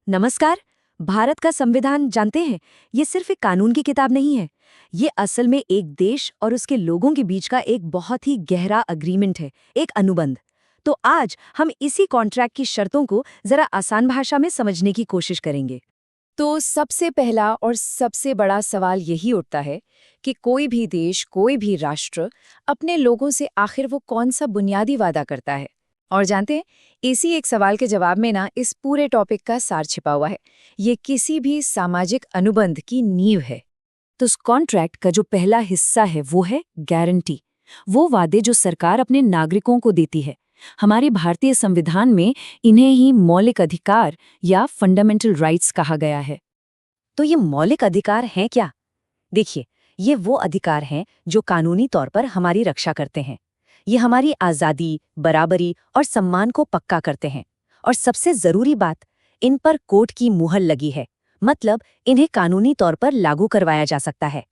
नमस्कार। भारत का संविधान जानते हैं, ये सिर्फ एक कानून की किताब नहीं है। ये असल में एक देश और उसके लोगों के बीच का एक बहुत ही गहरा अग्रीमेंट है, एक अनुबंध। तो आज हम इसी कॉन्ट्रैक्ट की शर्तों को जरा आसान भाषा में समझने की कोशिश करेंगे। तो सबसे पहला और सबसे बड़ा सवाल यही उठता है कि कोई भी देश, कोई भी राष्ट्र अपने लोगों से आखिर वो कौन सा बुनियादी वादा करता है। और जानते हैं, इसी एक सवाल के जवाब में ना इस पूरे टॉपिक का सार छिपा हुआ है। ये किसी भी सामाजिक अनुबंध की नींव है। तो इस कॉन्ट्रैक्ट का जो पहला हिस्सा है वो है गारंटी। वो वादे जो सरकार अपने नागरिकों को देती है। हमारे भारतीय संविधान में इन्हें ही मौलिक अधिकार या फंडामेंटल राइट्स कहा गया है। तो ये मौलिक अधिकार हैं क्या? देखिए, ये वो अधिकार हैं जो कानूनी तौर पर हमारी रक्षा करते हैं। ये हमारी आज़ादी, बराबरी और सम्मान को पक्का करते हैं। और सबसे ज़रूरी बात, इन पर कोर्ट की मुहर लगी है, मतलब इन्हें कानूनी तौर पर लागू करवाया जा सकता है।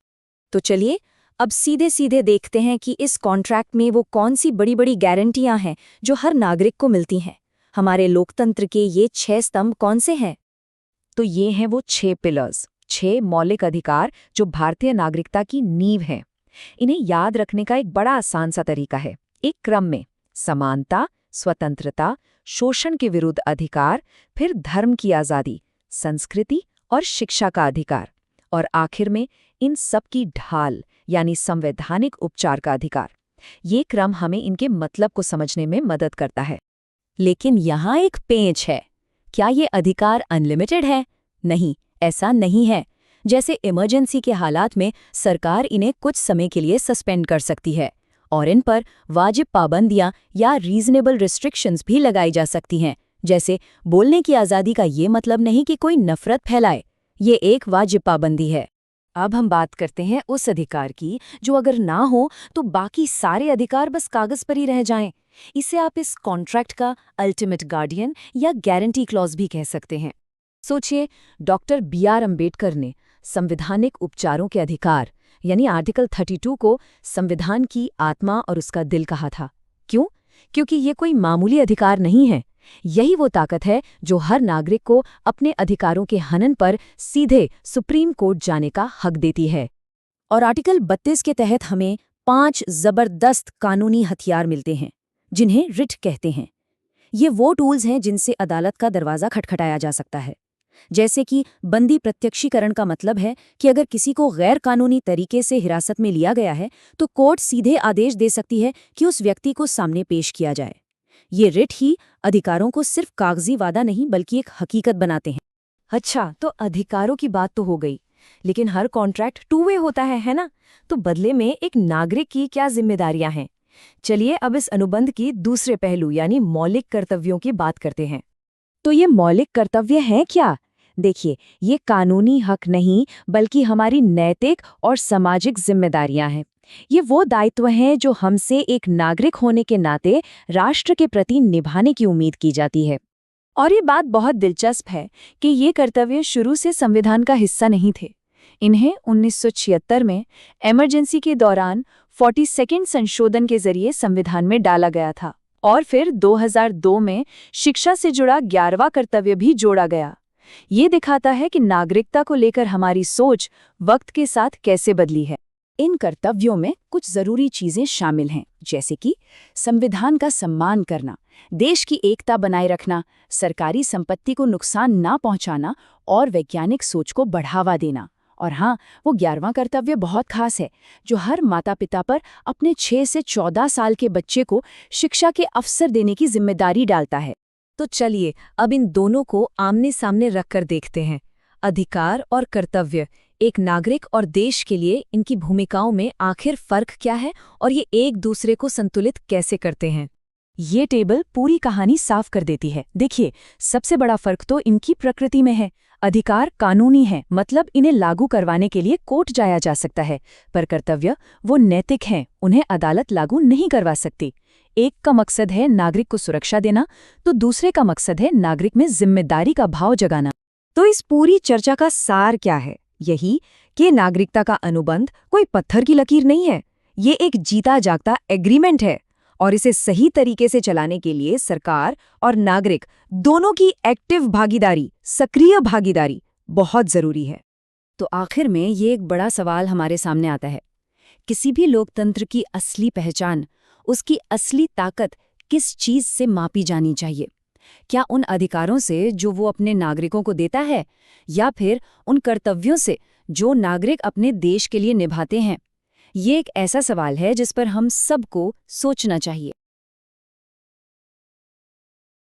तो चलिए अब सीधे सीधे देखते हैं कि इस कॉन्ट्रैक्ट में वो कौन सी बड़ी बड़ी गारंटियां हैं जो हर नागरिक को मिलती हैं। हमारे लोकतंत्र के ये 6 स्तंभ कौन से हैं? तो ये हैं वो 6 पिलर्स, 6 मौलिक अधिकार जो भारतीय नागरिकता की नींव हैं। इन्हें याद रखने का एक बड़ा आसान सा तरीका है, एक क्रम में: समानता, स्वतंत्रता, शोषण के विरुद्ध अधिकार, फिर धर्म की आज़ादी, संस्कृति और शिक्षा का अधिकार, और आखिर में इन सब की ढाल यानी संवैधानिक उपचार का अधिकार। ये क्रम हमें इनके मतलब को समझने में मदद करता है। लेकिन यहाँ एक पेंच है। क्या ये अधिकार अनलिमिटेड है? नहीं, ऐसा नहीं है। जैसे इमरजेंसी के हालात में सरकार इन्हें कुछ समय के लिए सस्पेंड कर सकती है और इन पर वाजिब पाबंदियां या रीजनेबल रिस्ट्रिक्शंस भी लगाई जा सकती हैं। जैसे बोलने की आज़ादी का ये मतलब नहीं कि कोई नफरत फैलाए, ये एक वाजिब पाबंदी है। अब हम बात करते हैं उस अधिकार की जो अगर ना हो तो बाकी सारे अधिकार बस कागज पर ही रह जाएं। इसे आप इस कॉन्ट्रैक्ट का अल्टीमेट गार्डियन या गारंटी क्लॉज भी कह सकते हैं। सोचिए, डॉक्टर बी.आर. अम्बेडकर ने संवैधानिक उपचारों के अधिकार यानी आर्टिकल 32 को संविधान की आत्मा और उसका दिल कहा था। क्यों? क्योंकि ये कोई मामूली अधिकार नहीं है। यही वो ताकत है जो हर नागरिक को अपने अधिकारों के हनन पर सीधे सुप्रीम कोर्ट जाने का हक देती है। और आर्टिकल 32 के तहत हमें 5 जबरदस्त कानूनी हथियार मिलते हैं, जिन्हें रिट कहते हैं। ये वो टूल्स हैं जिनसे अदालत का दरवाज़ा खटखटाया जा सकता है। जैसे कि बंदी प्रत्यक्षीकरण का मतलब है कि अगर किसी को गैर कानूनी तरीके से हिरासत में लिया गया है तो कोर्ट सीधे आदेश दे सकती है कि उस व्यक्ति को सामने पेश किया जाए। ये रिट ही अधिकारों को सिर्फ कागजी वादा नहीं बल्कि एक हकीकत बनाते हैं। अच्छा, तो अधिकारों की बात तो हो गई, लेकिन हर कॉन्ट्रैक्ट टू वे होता है ना? तो बदले में एक नागरिक की क्या जिम्मेदारियां हैं? चलिए अब इस अनुबंध की दूसरे पहलू यानी मौलिक कर्तव्यों की बात करते हैं। तो ये मौलिक कर्तव्य हैं क्या? देखिए, ये कानूनी हक नहीं बल्कि हमारी नैतिक और सामाजिक जिम्मेदारियां हैं। ये वो दायित्व हैं जो हमसे एक नागरिक होने के नाते राष्ट्र के प्रति निभाने की उम्मीद की जाती है। और ये बात बहुत दिलचस्प है कि ये कर्तव्य शुरू से संविधान का हिस्सा नहीं थे। इन्हें 1976 में इमरजेंसी के दौरान 42वें संशोधन के जरिए संविधान में डाला गया था और फिर 2002 में शिक्षा से जुड़ा 11वां कर्तव्य भी जोड़ा गया। ये दिखाता है कि नागरिकता को लेकर हमारी सोच वक्त के साथ कैसे बदली है। इन कर्तव्यों में कुछ जरूरी चीजें शामिल हैं, जैसे कि संविधान का सम्मान करना, देश की एकता बनाए रखना, सरकारी संपत्ति को नुकसान ना पहुंचाना और वैज्ञानिक सोच को बढ़ावा देना। और हाँ, वो 11वां कर्तव्य बहुत खास है, जो हर माता पिता पर अपने 6 से 14 साल के बच्चे को शिक्षा के अवसर देने की जिम्मेदारी डालता है। तो चलिए अब इन दोनों को आमने सामने रखकर देखते हैं। अधिकार और कर्तव्य, एक नागरिक और देश के लिए इनकी भूमिकाओं में आखिर फर्क क्या है और ये एक दूसरे को संतुलित कैसे करते हैं। ये टेबल पूरी कहानी साफ कर देती है। देखिए, सबसे बड़ा फर्क तो इनकी प्रकृति में है। अधिकार कानूनी है, मतलब इन्हें लागू करवाने के लिए कोर्ट जाया जा सकता है, पर कर्तव्य वो नैतिक हैं, उन्हें अदालत लागू नहीं करवा सकती। एक का मकसद है नागरिक को सुरक्षा देना, तो दूसरे का मकसद है नागरिक में जिम्मेदारी का भाव जगाना। तो इस पूरी चर्चा का सार क्या है? यही कि नागरिकता का अनुबंध कोई पत्थर की लकीर नहीं है, ये एक जीता जागता एग्रीमेंट है। और इसे सही तरीके से चलाने के लिए सरकार और नागरिक दोनों की एक्टिव भागीदारी, सक्रिय भागीदारी बहुत जरूरी है। तो आखिर में ये एक बड़ा सवाल हमारे सामने आता है, किसी भी लोकतंत्र की असली पहचान, उसकी असली ताकत किस चीज से मापी जानी चाहिए? क्या उन अधिकारों से जो वो अपने नागरिकों को देता है, या फिर उन कर्तव्यों से जो नागरिक अपने देश के लिए निभाते हैं? ये एक ऐसा सवाल है जिस पर हम सबको सोचना चाहिए।